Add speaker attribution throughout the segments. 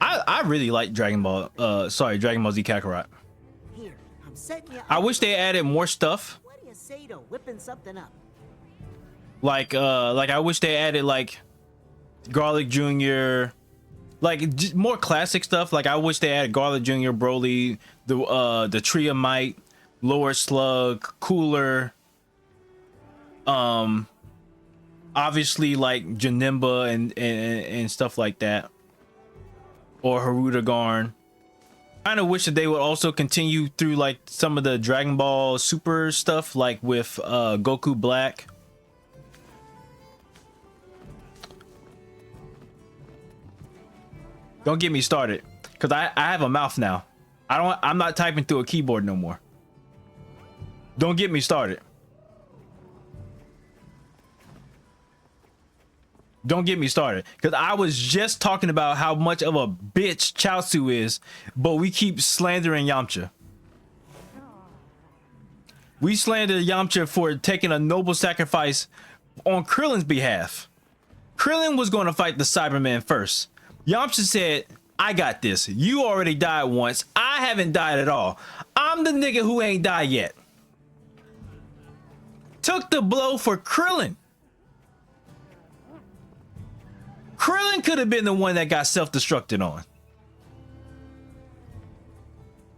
Speaker 1: I really like Dragon Ball. Dragon Ball Z Kakarot.
Speaker 2: Here, I'm setting you up.
Speaker 1: I wish they added more stuff.
Speaker 2: What do you say to whipping something up?
Speaker 1: Like I wish they added like Garlic Jr. Like more classic stuff. Like I wish they added Garlic Jr., Broly, the Tree of Might, Lord Slug, Cooler. Obviously like Janemba and stuff like that, or Haruta Garn. Kind of wish that they would also continue through like some of the Dragon Ball Super stuff, like with Goku Black. Don't get me started, because I have a mouth now. I'm not typing through a keyboard no more. Don't get me started. Don't get me started, because I was just talking about how much of a bitch Chaozu is, but we keep slandering Yamcha. We slandered Yamcha for taking a noble sacrifice on Krillin's behalf. Krillin was going to fight the Cyberman first. Yamcha said, I got this. You already died once. I haven't died at all. I'm the nigga who ain't died yet. Took the blow for Krillin. Krillin could have been the one that got self-destructed on.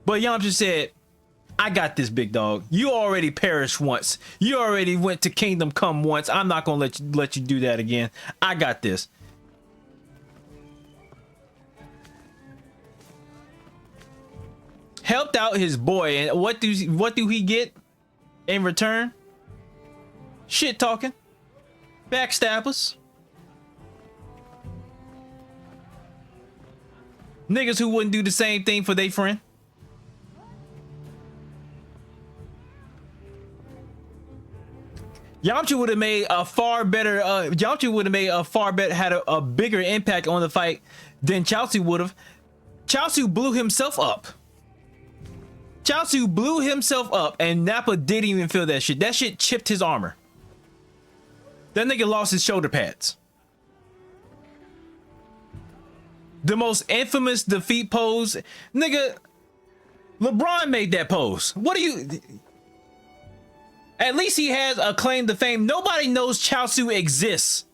Speaker 1: But Yamcha said, I got this, big dog. You already perished once. You already went to Kingdom Come once. I'm not going to let you do that again. I got this. Helped out his boy, and what do he get in return? Shit talking, backstabbers, niggas who wouldn't do the same thing for their friend. Yamcha would have made a far better. Yamcha would have made a far better, had a bigger impact on the fight than Chaozu would have. Chaozu blew himself up. Chaozu blew himself up, and Nappa didn't even feel that shit. That shit chipped his armor. That nigga lost his shoulder pads. The most infamous defeat pose, nigga. LeBron made that pose. What do you? At least he has a claim to fame. Nobody knows Chaozu exists.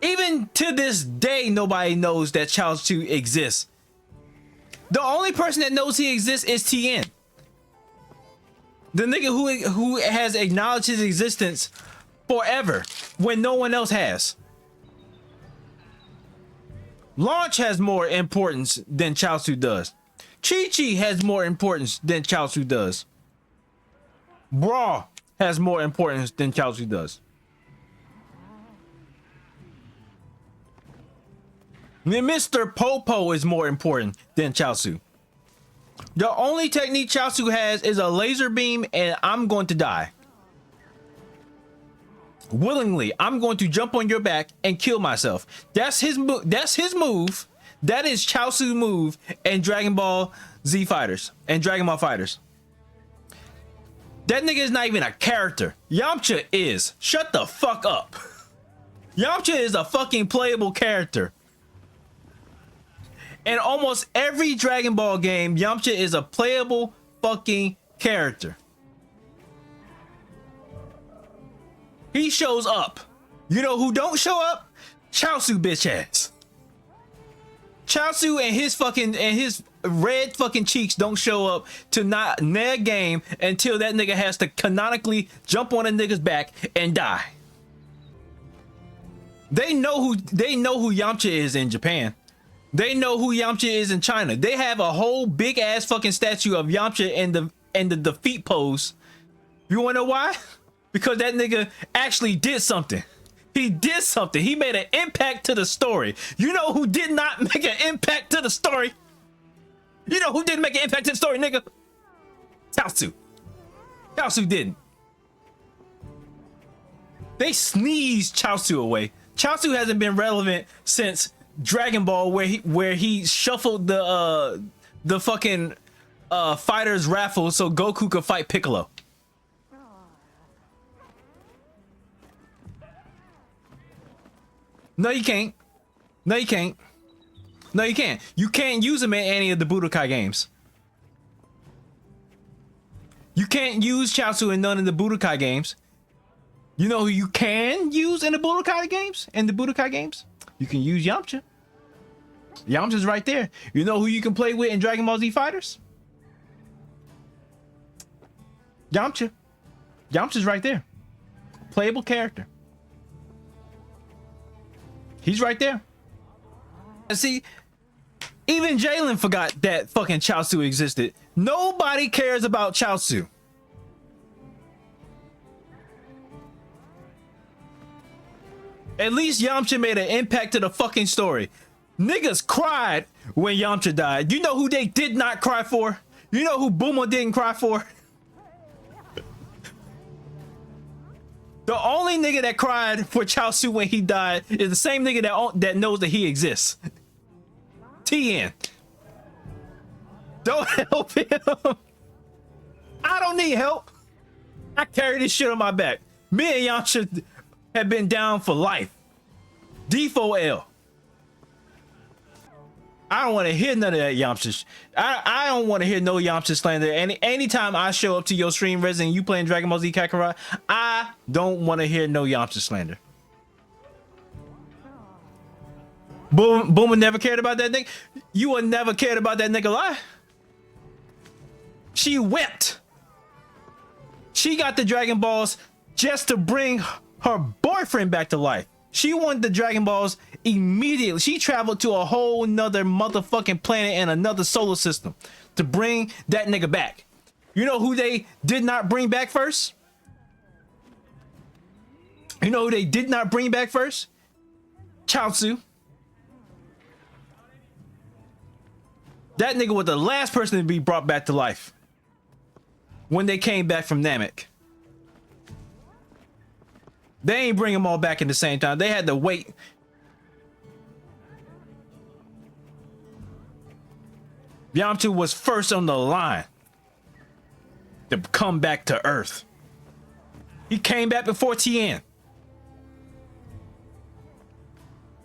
Speaker 1: Even to this day, nobody knows that Chaozu exists. The only person that knows he exists is Tien. The nigga who has acknowledged his existence forever when no one else has. Launch has more importance than Chaozu does. Chi-Chi has more importance than Chaozu does. Brawl has more importance than Chaozu does. Mr. Popo is more important than Chaozu. The only technique Chaozu has is a laser beam, and I'm going to die. Willingly, I'm going to jump on your back and kill myself. That's his move. That's his move. That is Chaozu's move in Dragon Ball Z Fighters and Dragon Ball Fighters. That nigga is not even a character. Yamcha is. Shut the fuck up. Yamcha is a fucking playable character. In almost every Dragon Ball game, Yamcha is a playable fucking character. He shows up. You know who don't show up? Chaozu bitch ass. Chaozu and his red fucking cheeks don't show up to not a game until that nigga has to canonically jump on a nigga's back and die. They know who Yamcha is in Japan. They know who Yamcha is in China. They have a whole big ass fucking statue of Yamcha in the defeat pose. You wanna know why? Because that nigga actually did something. He did something. He made an impact to the story. You know who did not make an impact to the story? You know who didn't make an impact to the story, nigga? Chaozu. Chaozu didn't. They sneezed Chaozu away. Chaozu hasn't been relevant since Dragon Ball, where he shuffled the fucking fighters raffle so Goku could fight Piccolo. No, you can't. No, you can't. No, you can't. You can't use him in any of the Budokai games. You can't use Chaozu in none of the Budokai games. You know who you can use in the Budokai games? You can use Yamcha. Yamcha's right there. You know who you can play with in Dragon Ball Z Fighters? Yamcha. Yamcha's right there. Playable character. He's right there. See, even Jalen forgot that fucking Chaozu existed. Nobody cares about Chaozu. At least Yamcha made an impact to the fucking story. Niggas cried when Yamcha died. You know who they did not cry for? You know who Bulma didn't cry for? The only nigga that cried for Chaozu when he died is the same nigga that knows that he exists. TN. Don't help him. I don't need help. I carry this shit on my back. Me and Yamcha have been down for life. D4L. I don't want to hear none of that Yamcha. I don't want to hear no Yamcha slander. Anytime I show up to your stream, Resident, you playing Dragon Ball Z Kakarot, I don't want to hear no Yamcha slander. Boomer never cared about that nigga. You would never cared about that nigga lie. She wept. She got the Dragon Balls just to bring her boyfriend back to life. She wanted the Dragon Balls immediately. She traveled to a whole nother motherfucking planet and another solar system to bring that nigga back. You know who they did not bring back first? You know who they did not bring back first? Chaozu. That nigga was the last person to be brought back to life when they came back from Namek. They ain't bring them all back at the same time. They had to wait. Yamcha was first on the line to come back to Earth. He came back before Tien.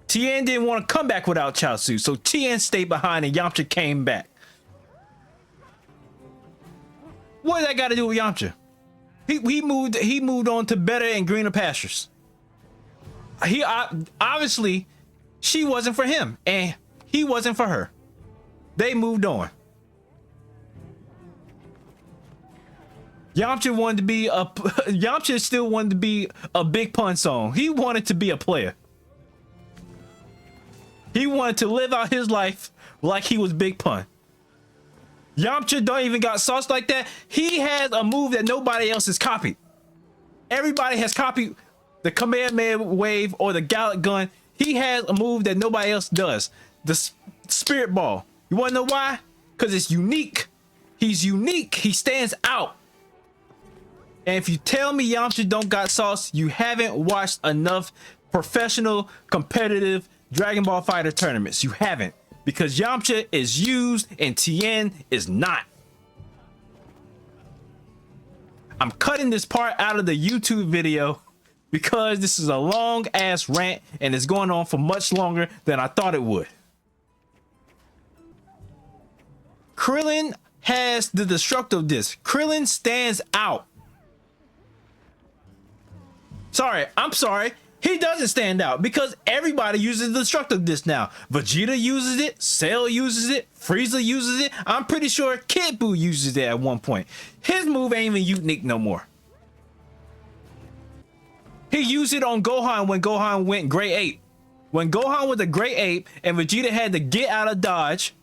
Speaker 1: Tien didn't want to come back without Chaozu, so Tien stayed behind and Yamcha came back. What does that got to do with Yamcha? He moved on to better and greener pastures. He obviously she wasn't for him and he wasn't for her. They moved on. Yamcha still wanted to be a Big Pun song. He wanted to be a player. He wanted to live out his life like he was Big Pun. Yamcha don't even got sauce like that. He has a move that nobody else has copied. Everybody has copied the Kamehameha wave or the Gallic gun. He has a move that nobody else does. The Spirit Ball. You want to know why? Because it's unique. He's unique. He stands out. And if you tell me Yamcha don't got sauce, you haven't watched enough professional, competitive Dragon Ball Fighter tournaments. You haven't. Because Yamcha is used and Tien is not. I'm cutting this part out of the YouTube video because this is a long ass rant and it's going on for much longer than I thought it would. Krillin has the destructive disc. Krillin stands out. I'm sorry. He doesn't stand out because everybody uses the destructive disc now. Vegeta uses it, Cell uses it, Frieza uses it. I'm pretty sure Kid Buu uses it at one point. His move ain't even unique no more. He used it on Gohan when Gohan went Great Ape. When Gohan was a Great Ape and Vegeta had to get out of dodge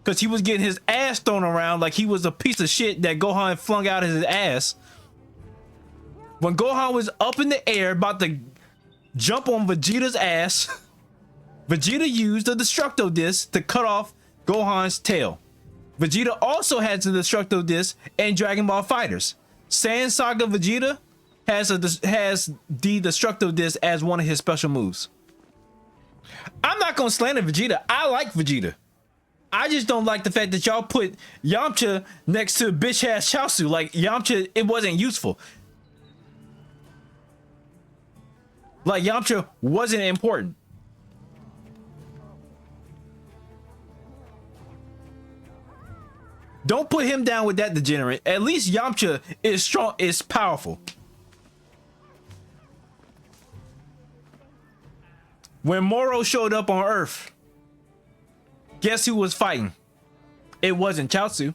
Speaker 1: because he was getting his ass thrown around like he was a piece of shit that Gohan flung out of his ass. When Gohan was up in the air about to jump on Vegeta's ass, Vegeta used the Destructo Disc to cut off Gohan's tail. Vegeta also has the Destructo Disc in Dragon Ball Fighters. Saiyan Saga Vegeta has the Destructo Disc as one of his special moves. I'm not gonna slander Vegeta. I like Vegeta. I just don't like the fact that y'all put Yamcha next to bitch ass Chaozu. Like Yamcha, it wasn't useful. Like Yamcha wasn't important. Don't put him down with that degenerate. At least Yamcha is strong, is powerful. When Moro showed up on Earth, guess who was fighting? It wasn't Chaozu.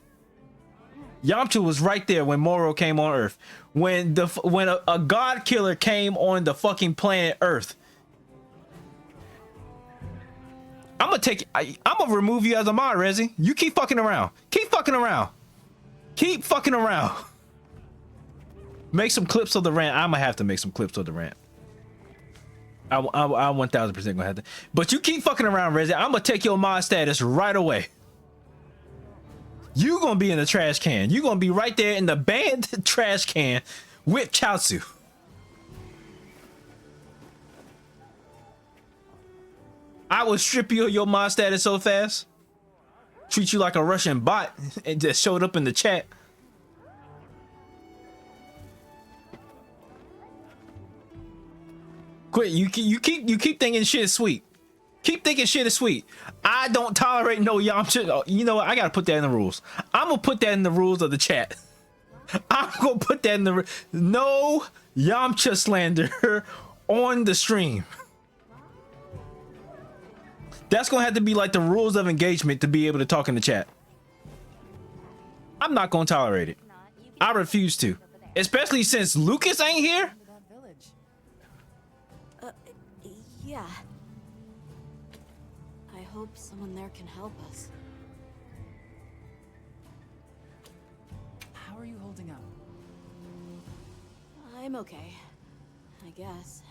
Speaker 1: Yamcha was right there when Moro came on Earth. When a god killer came on the fucking planet Earth. I'm gonna remove you as a mod, Rezi. You keep fucking around. Keep fucking around. Keep fucking around. Make some clips of the rant. I'm gonna have to make some clips of the rant. I 1000% gonna have to. But you keep fucking around, Rezi. I'm gonna take your mod status right away. You gonna be in the trash can. You gonna be right there in the banned trash can with Chaozu. I would strip you of your mod status so fast. Treat you like a Russian bot and just showed up in the chat. Quit. You keep thinking shit is sweet. Keep thinking shit is sweet. I don't tolerate no Yamcha. You know what? I gotta put that in the rules. I'm gonna put that in the rules of the chat. I'm gonna put that in the no Yamcha slander on the stream. That's gonna have to be like the rules of engagement to be able to talk in the chat. I'm not gonna tolerate it. I refuse to, especially since Lucas ain't here.
Speaker 3: Yeah. I hope someone there can help us.
Speaker 4: How are you holding up?
Speaker 3: I'm okay, I guess.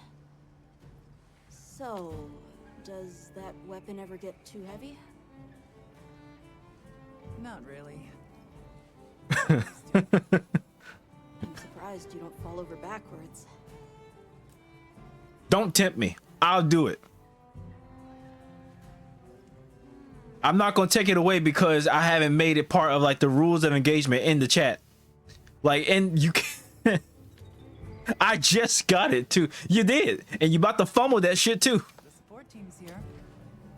Speaker 3: So, does that weapon ever get too heavy?
Speaker 4: Not really.
Speaker 3: I'm surprised you don't fall over backwards.
Speaker 1: Don't tempt me. I'll do it. I'm not gonna take it away because I haven't made it part of like the rules of engagement in the chat. Like, and you can I just got it too. You did, and you about to fumble that shit too.